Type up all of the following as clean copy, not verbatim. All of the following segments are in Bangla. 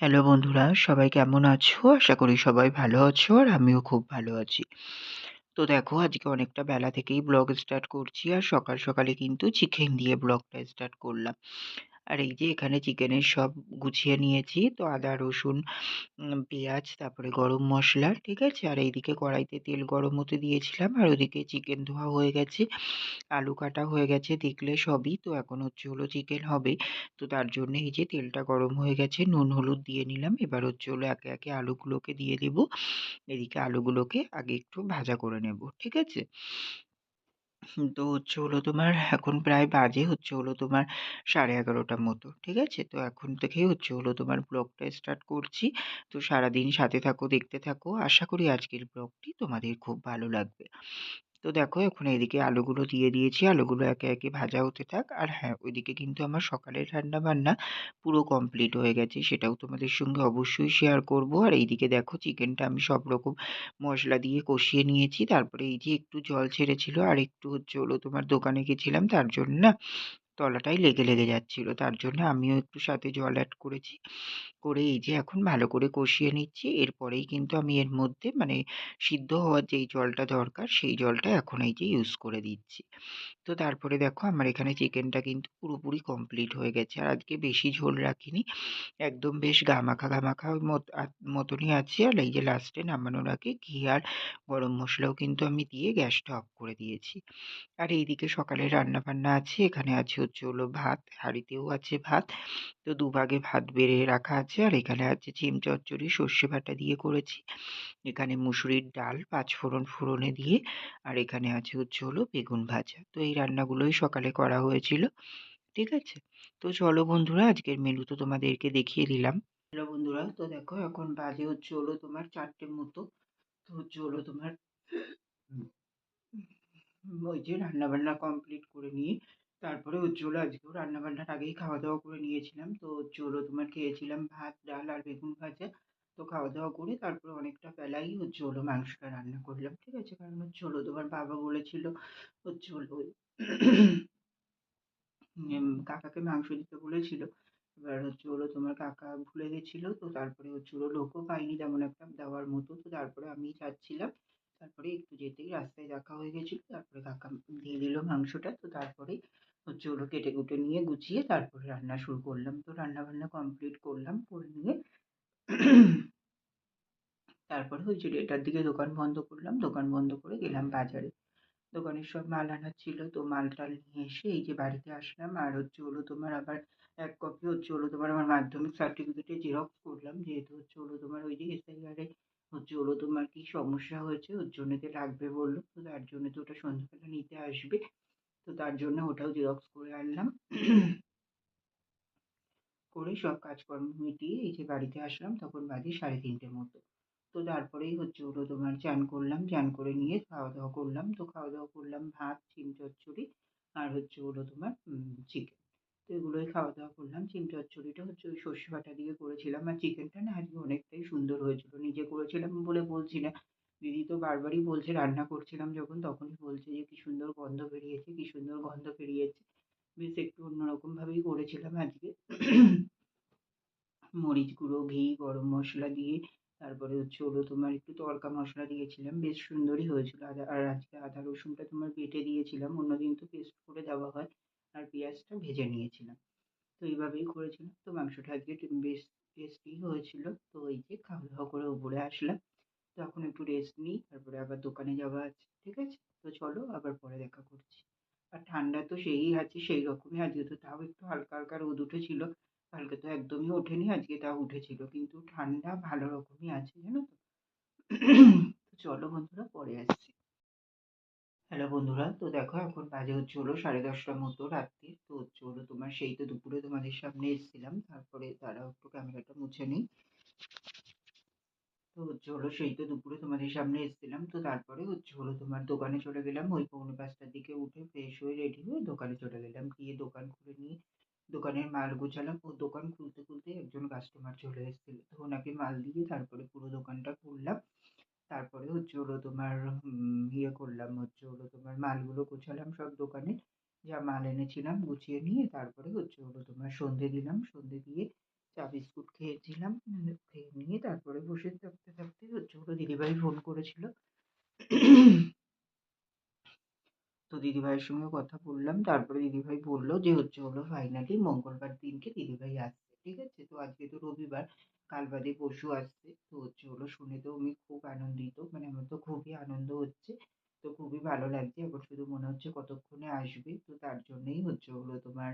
হ্যালো বন্ধুরা, সবাই কেমন আছো? আশা করি সবাই ভালো আছো আর আমিও খুব ভালো আছি। তো দেখো আজকে অনেকটা বেলা থেকেই ব্লগ স্টার্ট করছি আর সকাল সকালে কিন্তু চিকেন দিয়ে ব্লগটা স্টার্ট করলাম। আর এই যে এখানে চিকেনের সব গুছিয়ে নিয়েছি। তো আদা, রসুন, পেঁয়াজ, তারপরে গরম মসলা, ঠিক আছে? আর এইদিকে কড়াইতে তেল গরম হতে দিয়েছিলাম আর ওদিকে চিকেন ধোয়া হয়ে গেছে, আলু কাটা হয়ে গেছে দেখলে সবই। তো এখন হচ্ছে হলো চিকেন হবে। তো তার জন্য এই যে তেলটা গরম হয়ে গেছে, নুন হলুদ দিয়ে নিলাম। এবার হচ্ছে হলো একে একে আলুগুলোকে দিয়ে দেব। এদিকে আলুগুলোকে আগে একটু ভাজা করে নেব, ঠিক আছে? তো হচ্ছে হলো তোমার এখন প্রায় বাজে হচ্ছে হলো তোমার 11:30টার মতো, ঠিক আছে? তো এখন থেকেই হচ্ছে হলো তোমার ব্লগটা স্টার্ট করছি। তো সারাদিন সাথে থাকো, দেখতে থাকো। আশা করি আজকের ব্লগটি তোমাদের খুব ভালো লাগবে। তো দেখো এখন এদিকে আলুগুলো দিয়ে দিয়েছি। আলুগুলো একে একে ভাজা হতে থাক। আর হ্যাঁ, ওইদিকে কিন্তু আমার সকালের রান্না-বান্না পুরো কমপ্লিট হয়ে গেছে। সেটাও তোমাদের সঙ্গে অবশ্যই শেয়ার করব। আর এইদিকে দেখো চিকেনটা আমি সব রকম মসলা দিয়ে কষিয়ে নিয়েছি। তারপরে এই যে একটু জল ছেড়েছিল আর একটু হচ্ছে হলো তোমার দোকানে গেছিলাম, তার জন্য না তলাটায় লেগে যাচ্ছিল। তার জন্য আমিও একটু সাথে জল এড করেছি। করে এই যে এখন ভালো করে কষিয়ে নিচ্ছি। এরপরেই কিন্তু আমি এর মধ্যে মানে সিদ্ধ হওয়ার যেই জলটা দরকার সেই জলটা এখন এই যে ইউজ করে দিচ্ছি। তো তারপরে দেখো আমার এখানে চিকেনটা কিন্তু পুরোপুরি কমপ্লিট হয়ে গেছে। আর আজকে বেশি ঝোল রাখিনি। একদম বেশ গামাখা ওই মতনই আছে। আর এই যে লাস্টে নামানোর আগে ঘি আর গরম মসলাও কিন্তু আমি দিয়ে গ্যাসটা অফ করে দিয়েছি। আর এইদিকে সকালের রান্নাবান্না আছে। এখানে আছে হচ্ছে হলো ভাত, হাঁড়িতেও আছে ভাত। তো দুভাগে ভাত বেড়ে রাখা আছে। আর এখানে আছে শিম চচ্চড়ি সর্ষে বাটা দিয়ে করেছি। এখানে মুসুরির ডাল পাঁচফোড়ন ফোড়নে দিয়ে। আর এখানে আছে হচ্ছে হলো বেগুন ভাজা। তো এই রান্নাগুলোই সকালে করা হয়েছিল। ঠিক আছে? তো চলো বন্ধুরা আজকের মেনু তো তোমাদেরকে দেখিয়ে দিলাম। হ্যালো বন্ধুরা, তো দেখো এখন বাজে হচ্ছে হলো তোমার 4টের মতো। তো হচ্ছে হলো তোমার ওই যে রান্নাবান্না কমপ্লিট করে নিয়ে তারপরে হচ্ছে হলো আজকেও রান্নাবান্নার আগেই খাওয়া-দাওয়া করে নিয়েছিলাম। তো হচ্ছে হলো তোমার খেয়েছিলাম ভাত, ডাল আর বেগুন ভাজা। তো খাওয়া-দাওয়া করে তারপরে অনেকটা বেলাই হচ্ছে হলো মাংসটা রান্না করলাম। ঠিক আছে? কারণ হচ্ছে হলো তোমার বাবা বলেছিল হচ্ছে হলো কাকাকে মাংস দিতে বলেছিল। এবার হচ্ছে হলো তোমার কাকা ভুলে গেছিল। তো তারপরে হচ্ছে হলো লোকও পাইনি তেমন একটা দেওয়ার মতো। তো তারপরে আমিই যাচ্ছিলাম। তারপরে একটু যেতেই রাস্তায় দেখা হয়ে গেছিল। তারপরে কাকা দিয়ে দিল মাংসটা। তো তারপরেই হচ্ছে হলো কেটে-কুটে নিয়ে গুছিয়ে তারপরে রান্না শুরু করলাম। তো রান্না-বান্না কমপ্লিট করলাম। করে নিয়ে তারপরে ওই যে 1:30টার দিকে দোকান বন্ধ করলাম। দোকান বন্ধ করে গেলাম বাজারে। দোকানের সব মাল আনার ছিল। তো মাল-টাল নিয়ে এসে এই যে বাড়িতে আসলাম। আর হচ্ছে হলো তোমার আবার ১ কপি হচ্ছে হলো তোমার আমার মাধ্যমিক সার্টিফিকেটের জেরক্স করলাম। যেহেতু হচ্ছে হলো তোমার ওই যে এসআইআর এ হচ্ছে হলো তোমার কি সমস্যা হয়েছে ওর জন্যে লাগবে বলল। তো তার জন্য তো ওটা সন্ধ্যাবেলা নিতে আসবে। তো তার জন্য ওটাও জেরক্স করে আনলাম। করে সব কাজকর্ম মিটিয়ে এই যে বাড়িতে আসলাম তখন বাজে 3:30 মতো। তো তারপরেই হচ্ছে হলো তোমার চান করলাম। চান করে নিয়ে খাওয়া-দাওয়া করলাম। তো খাওয়া-দাওয়া করলাম ভাত, শিম চচ্চড়ি আর হচ্ছে হলো তোমার চিকেন। তো এগুলোই খাওয়া-দাওয়া করলাম। শিম চচ্চড়িটা হচ্ছে ওই সর্ষে বাটা দিয়ে করেছিলাম। আর চিকেনটা না আজকে অনেকটাই সুন্দর হয়েছিল। নিজে করেছিলাম বলে বলছি না। দিদি তো বারবারই বলছে রান্না করছিলাম যখন তখনই বলছে যে, "কি সুন্দর গন্ধ বেরিয়েছে, কি সুন্দর গন্ধ বেরিয়েছে।" বেশ একটু অন্যরকম ভাবেই করেছিলাম আজকে। মরিচ গুঁড়ো, ঘি, গরম মসলা দিয়ে তারপরে হচ্ছে হলো তোমার একটু তড়কা মসলা দিয়েছিলাম। বেশ সুন্দরই হয়েছিল। আর আজকে আদা রসুনটা তোমার বেটে দিয়েছিলাম। অন্যদিন তো পেস্ট করে দেওয়া হয়। আর পেঁয়াজটা ভেজে নিয়েছিলাম। তো এইভাবেই করেছিলাম। তো মাংসটা আজকে বেশ টেস্টি হয়েছিল। তো এই যে খাওয়া-দাওয়া করে উপরে আসলাম। তো এখন একটু রেস্ট নিই। তারপরে আবার দোকানে যাওয়া আছে। ঠিক আছে? তো চলো আবার পরে দেখা করছি। আর ঠান্ডা তো সেই আছে সেই রকমই। আজকে তো তাও একটু হালকা, হালকা রোদ উঠেছিল। কালকে তো একদমই ওঠেনি। আজকে তাও উঠেছিল। কিন্তু ঠান্ডা ভালো রকমই আছে জানো তো? তো চলো বন্ধুরা পরে আসছি। হ্যালো বন্ধুরা, তো দেখো এখন বাজে হচ্ছে হলো 10:30টার মতো রাত্রির। তো হচ্ছে হলো তোমার সেই তো দুপুরে তোমাদের সামনে এসেছিলাম। তারপরে দাঁড়াও একটু ক্যামেরাটা মুছে নিই। তো হচ্ছে হলো সেই তো দুপুরে তোমাদের সামনে এসেছিলাম। তো তারপরে হচ্ছে হলো তোমার দোকানে চলে গেলাম। ওই 4:45টার দিকে উঠে ফ্রেশ হয়ে রেডি হয়ে দোকানে চলে গেলাম। গিয়ে দোকান খুলে নিয়ে দোকানের মাল গোছালাম। ও দোকান খুলতে একজন কাস্টমার চলে এসেছিল। তো ওনাকে মাল দিয়ে তারপরে পুরো দোকানটা খুললাম। তারপরে হচ্ছে হলো তোমার ইয়ে করলাম হচ্ছে হলো তোমার মালগুলো গোছালাম সব দোকানে। যা মাল এনেছিলাম গুছিয়ে নিয়ে তারপরে হচ্ছে হলো তোমার সন্ধে দিলাম। সন্ধে দিয়ে চা বিস্কুট খেয়েছিলাম। খেয়ে নিয়ে তারপরে বসে থাকতে থাকতে হচ্ছে হলো দিদিভাই ফোন করেছিল। তো দিদিভাইয়ের সঙ্গে কথা বললাম। তারপরে দিদিভাই বলল যে হচ্ছে হলো ফাইনালি মঙ্গলবার দিনকে দিদিভাই আসছে। ঠিক আছে? তো আজকে তো রবিবার, কাল বাদে পরশু আসছে। তো হচ্ছে হলো শুনে তো আমি খুব আনন্দিত। মানে আমার তো খুবই আনন্দ হচ্ছে। তো খুবই ভালো লাগছে। এখন শুধু মনে হচ্ছে কতক্ষণে আসবে। তো তার জন্যই হচ্ছে হলো তোমার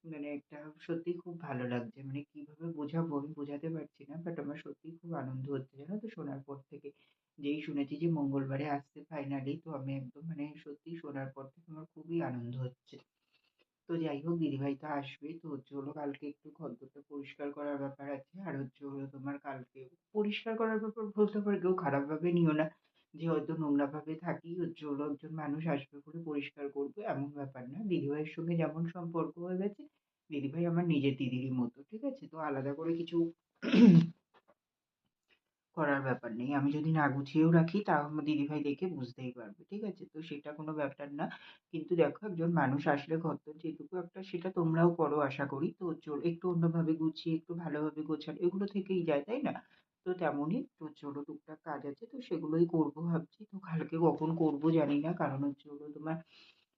মানে একটা সত্যিই খুব ভালো লাগছে। মানে কিভাবে বোঝাবো আমি বোঝাতে পারছি না। বাট আমার সত্যিই খুব আনন্দ হচ্ছে জানো তো শোনার পর থেকে। যেই শুনেছি যে মঙ্গলবারে আসছে ফাইনালি, তো আমি একদম মানে সত্যিই শোনার পর থেকে আমার খুবই আনন্দ হচ্ছে। তো যাই হোক দিদিভাই তো আসবেই। তো হচ্ছে হলো কালকে একটু ঘরদোরটা পরিষ্কার করার ব্যাপার আছে। আর হচ্ছে হলো তোমার কালকে পরিষ্কার করার ব্যাপার বলতে পারো কেউ খারাপভাবে নিও না। যে হয়তো নোংরাভাবে থাকি হচ্ছে হলো একজন মানুষ আসবে বলে পরিষ্কার করবে এমন ব্যাপার না। দিদিভাইয়ের সঙ্গে যেমন সম্পর্ক হয়ে গেছে, দিদিভাই আমার নিজের দিদিরই মতো। ঠিক আছে? তো আলাদা করে কিছু করার ব্যাপার নেই। আমি যদি না গুছিয়েও রাখি তাও আমার দিদিভাই দেখে বুঝতেই পারবে। ঠিক আছে? তো সেটা কোনো ব্যাপার না। কিন্তু দেখো একজন মানুষ আসলে ঘরদোর যেটুকু একটা সেটা তোমরাও করো আশা করি। তো একটু অন্যভাবে গুছিয়ে একটু ভালোভাবে গোছানো এগুলো থেকেই যায়, তাই না? তো তেমনই তো চলো টুকটাক কাজ আছে তো সেগুলোই করব ভাবছি। তো কালকে কখন করব জানি না। কারণ হচ্ছে হলো তোমার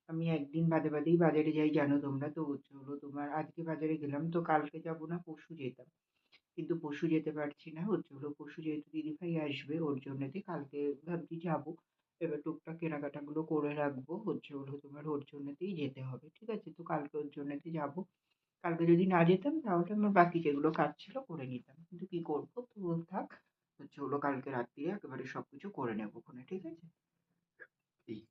আমি একদিন বাদে বাদেই বাজারে যাই জানো তোমরা। তো হচ্ছে হলো তোমার আজকে বাজারে গেলাম তো কালকে যাব না পরশু যেতাম। কিন্তু পরশু যেতে পারছি না। হচ্ছে হলো পরশু যেহেতু দিদিভাই আসবে ওর জন্যেতে কালকে ভাবছি যাবো। এবার টুকটাক কেনাকাটাগুলো করে রাখবো। হচ্ছে হলো তোমার ওর জন্যেতেই যেতে হবে। ঠিক আছে? তো কালকে ওর জন্যেতে যাবো। কালকে যদি না যেতাম তাহলে আমার বাকি যেগুলো কাজ ছিল করে নিতাম। কিন্তু কি করবো? তো থাক। হচ্ছে হলো কালকে রাত্তিরে একেবারে সবকিছু করে নেবো ক্ষনে। ঠিক আছে? এই।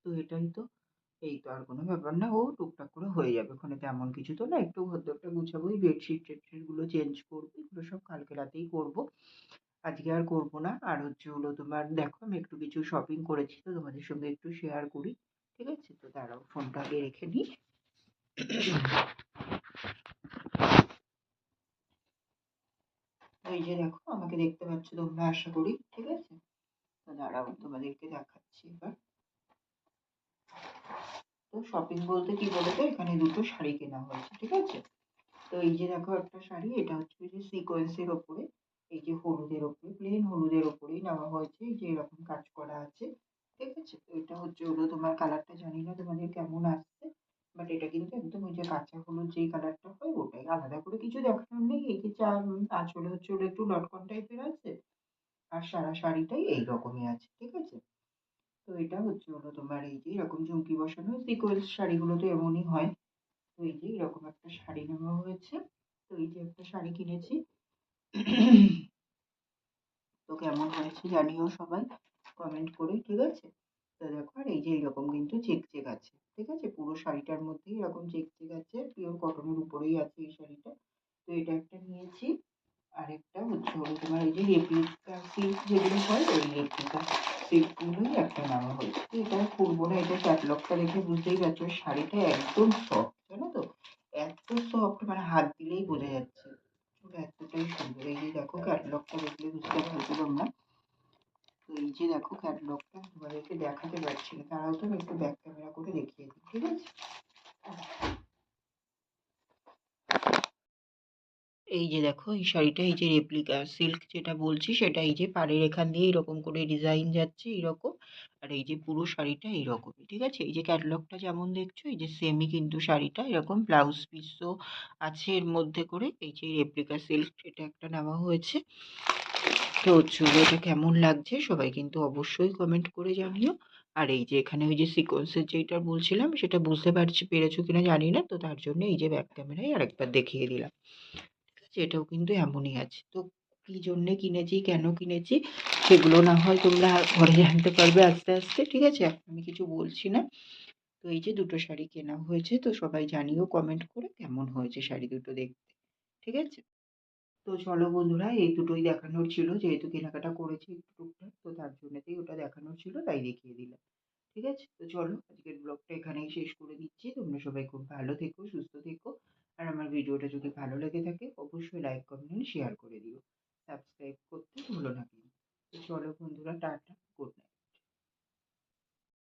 তো এটাই তো। এই তো আর কোনো ব্যাপার না। ও টুকটাক করে হয়ে যাবে ক্ষনে তেমন কিছু তো না। একটু ঘরদোরটা গুছাবো, এই বেডশিট-টেডশিট গুলো চেঞ্জ করবো। এগুলো সব কালকে রাতেই করবো। আজকে আর করবো না। আর হচ্ছে হলো তোমার দেখো আমি একটু কিছু শপিং করেছি তো তোমাদের সঙ্গে একটু শেয়ার করি। ঠিক আছে? তো দাঁড়াও ফোনটা আগে রেখে নিই। এই যে দেখো আমাকে দেখতে পাচ্ছ তোমরা আশা করি। ঠিক আছে? তো দাঁড়াও তোমাদেরকে দেখাচ্ছি এবার। তো শপিং বলতে কি বলতো এখানে দুটো শাড়ি কেনা হয়েছে। ঠিক আছে? তো এই যে দেখো একটা শাড়ি এটা হচ্ছে যে সিকোয়েন্সের ওপরে এই যে হলুদের ওপরে প্লেন হলুদের ওপরেই নেওয়া হয়েছে এই যে এরকম কাজ করা আছে। ঠিক আছে? তো এটা হচ্ছে হলো তোমার কালারটা জানি না তোমাদের কেমন আসছে। বাট এটা কিন্তু একদম ওই যে কাঁচা হলুদ যেই কালারটা হয় ওটাই। আলাদা করে কিছু দেখানোর নেই। এই যে আঁচলে হচ্ছে হলো একটু লটকন টাইপের আছে। আর সারা শাড়িটাই এই রকমই আছে। ঠিক আছে? তো এটা হচ্ছে হলো তোমার এই যে এরকম ঝুমকি বসানো সিকোয়েন্স শাড়িগুলো তো এমনই হয়। তো এই যে এরকম একটা শাড়ি নেওয়া হয়েছে। তো এই যে একটা শাড়ি কিনেছি। তো কেমন হয়েছে জানিও সবাই কমেন্ট করে। ঠিক আছে? তো দেখো আর এই যে এরকম কিন্তু চেক চেক আছে। ঠিক আছে? পুরো শাড়িটার মধ্যেই এরকম চেক চেক আছে। পিওর কটনের উপরেই আছে এই শাড়িটা। তো এটা একটা নিয়েছি। আরেকটা হচ্ছে হলো তোমার এই যে রেপ্লিকা সিল্ক যেগুলো হয় ওই রেপ্লিকা সিল্কগুলোই একটা নেওয়া হয়েছে। তো এটা খুলবো না। এটা ক্যাটলগটা দেখে বুঝতেই পারছো শাড়িটা একদম সফট জানো তো। এত সফট মানে হাত দিলেই বোঝা যাচ্ছে। চুল এতটাই সুন্দর। এই যে দেখো ক্যাটলগটা দেখলে বুঝতে পারছো তোমরা। তো এই যে দেখো ক্যাটলগটা তোমাদেরকে দেখাতে পারছি না। তারাও তো আমি একটু ব্যাক ক্যামেরা করে দেখিয়ে দিই। ঠিক আছে? এই যে দেখো এই শাড়িটা এই যে রেপ্লিকা সিল্ক যেটা বলছি সেটা এই যে পাড়ের এখান দিয়ে এরকম করে ডিজাইন যাচ্ছে এইরকম। আর এই যে পুরো শাড়িটা এইরকমই। ঠিক আছে? এই যে ক্যাটালগটা যেমন দেখছো এই যে সেমই কিন্তু শাড়িটা এরকম ব্লাউজ পিসও আছে এর মধ্যে করে। এই যে রেপ্লিকা সিল্ক এটা একটা নেওয়া হয়েছে। তো হচ্ছে এটা কেমন লাগছে সবাই কিন্তু অবশ্যই কমেন্ট করে জানিও। আর এই যে এখানে ওই যে সিকোয়েন্সের যেটা বলছিলাম সেটা বুঝতে পেরেছো কিনা জানি না। তো তার জন্য এই যে ব্যাক ক্যামেরায় আরেকবার দেখিয়ে দিলাম। ঠিক আছে? এটাও কিন্তু এমনই আছে। তো কি জন্যে কিনেছি, কেন কিনেছি সেগুলো না হয় তোমরা ঘরে জানতে পারবে আস্তে আস্তে। ঠিক আছে? এখন আমি কিছু বলছি না। তো এই যে দুটো শাড়ি কেনা হয়েছে তো সবাই জানিও কমেন্ট করে কেমন হয়েছে শাড়ি দুটো দেখতে। ঠিক আছে? তো চলো বন্ধুরা এই দুটোই দেখানোর ছিল যেহেতু কেনাকাটা করেছি একটু টুকটাক তো তার জন্যতেই ওটা দেখানোর ছিল তাই দেখিয়ে দিলাম। ঠিক আছে? তো চলো আজকের ব্লগটা এখানেই শেষ করে দিচ্ছি। তোমরা সবাই খুব ভালো থেকো, সুস্থ থেকো। আর আমার ভিডিওটা যদি ভালো লেগে থাকে অবশ্যই লাইক, কমেন্ট, শেয়ার করে দিও। সাবস্ক্রাইব করতে ভুলো না কিন্তু। তো চলো বন্ধুরা টাটা, গুড নাইট।